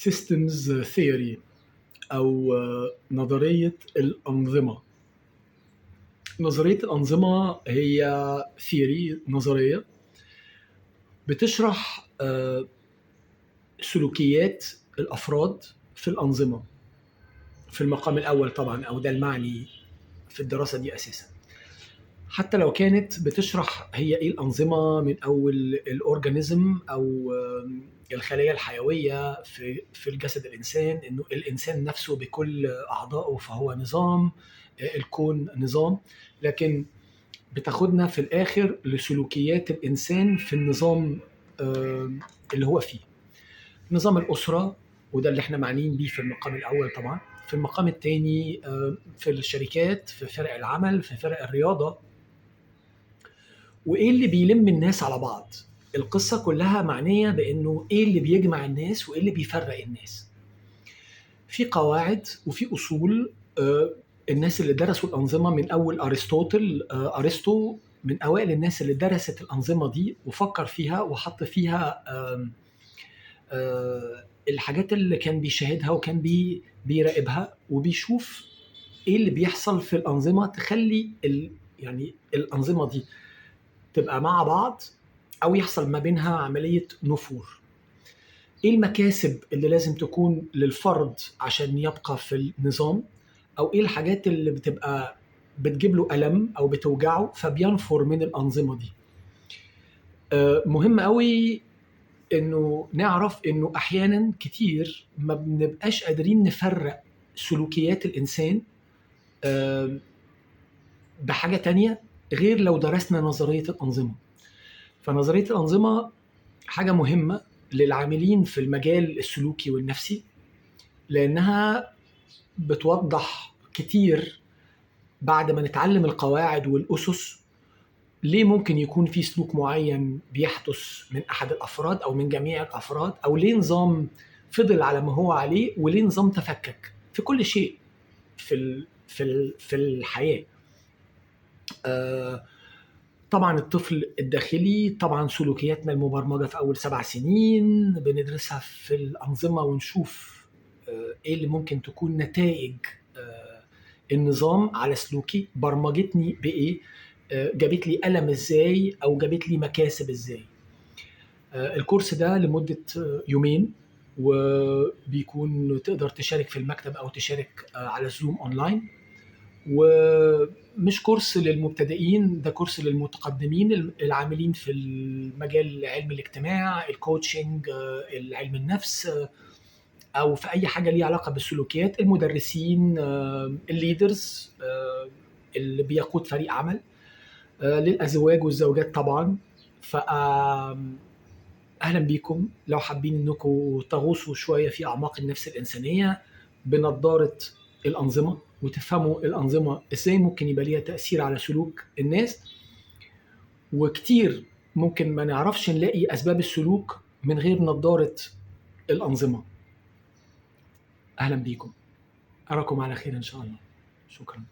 systems theory أو نظرية الأنظمة. نظرية الأنظمة هي theory نظرية بتشرح سلوكيات الأفراد في الأنظمة في المقام الأول طبعا، أو ده المعني في الدراسة دي أساسا. حتى لو كانت بتشرح هي إيه الأنظمة من أول الأورجانيزم أو الخلايا الحيوية في الجسد الإنسان، إنه الإنسان نفسه بكل أعضائه فهو نظام، الكون نظام، لكن بتاخدنا في الآخر لسلوكيات الإنسان في النظام اللي هو فيه. نظام الأسرة، وده اللي احنا معنيين بيه في المقام الأول طبعا. في المقام الثاني في الشركات، في فرق العمل، في فرق الرياضة، وإيه اللي بيلم الناس على بعض. القصة كلها معنية بأنه إيه اللي بيجمع الناس وإيه اللي بيفرق الناس. في قواعد وفي أصول. الناس اللي درسوا الأنظمة من أول أرسطو من أوائل الناس اللي درست الأنظمة دي وفكر فيها وحط فيها الحاجات اللي كان بيشاهدها وكان بيراقبها وبيشوف إيه اللي بيحصل في الأنظمة تخلي يعني الأنظمة دي تبقى مع بعض أو يحصل ما بينها عملية نفور. إيه المكاسب اللي لازم تكون للفرد عشان يبقى في النظام، أو إيه الحاجات اللي بتبقى بتجيب له ألم أو بتوجعه فبينفر من الأنظمة دي. مهم قوي إنه نعرف إنه أحيانا كتير ما بنبقاش قادرين نفرق سلوكيات الإنسان بحاجة تانية غير لو درسنا نظرية الأنظمة. فنظرية الأنظمة حاجة مهمة للعاملين في المجال السلوكي والنفسي، لأنها بتوضح كتير بعد ما نتعلم القواعد والأسس ليه ممكن يكون في سلوك معين بيحدث من أحد الأفراد أو من جميع الأفراد، أو ليه نظام فضل على ما هو عليه وليه نظام تفكك في كل شيء في الحياة. طبعا الطفل الداخلي، طبعا سلوكياتنا المبرمجة في أول 7 سنين بندرسها في الأنظمة ونشوف إيه اللي ممكن تكون نتائج النظام على سلوكي، برمجتني بإيه، جابت لي ألم إزاي أو جابت لي مكاسب إزاي. الكورس ده لمدة 2 يوم، وبيكون تقدر تشارك في المكتب أو تشارك على زوم أونلاين. ومش كورس للمبتدئين، ده كورس للمتقدمين العاملين في المجال علم الاجتماع، الكوتشنج، العلم النفس، أو في أي حاجة ليها علاقة بالسلوكيات، المدرسين، الليدرز اللي بيقود فريق عمل، للأزواج والزوجات طبعا. أهلا بيكم. لو حابين أنكم تغوصوا شوية في أعماق النفس الإنسانية بنظارة الأنظمة وتفهموا الأنظمة إزاي ممكن يبقى ليها تأثير على سلوك الناس، وكتير ممكن ما نعرفش نلاقي أسباب السلوك من غير نظارة الأنظمة. أهلا بيكم، أراكم على خير إن شاء الله. شكرا.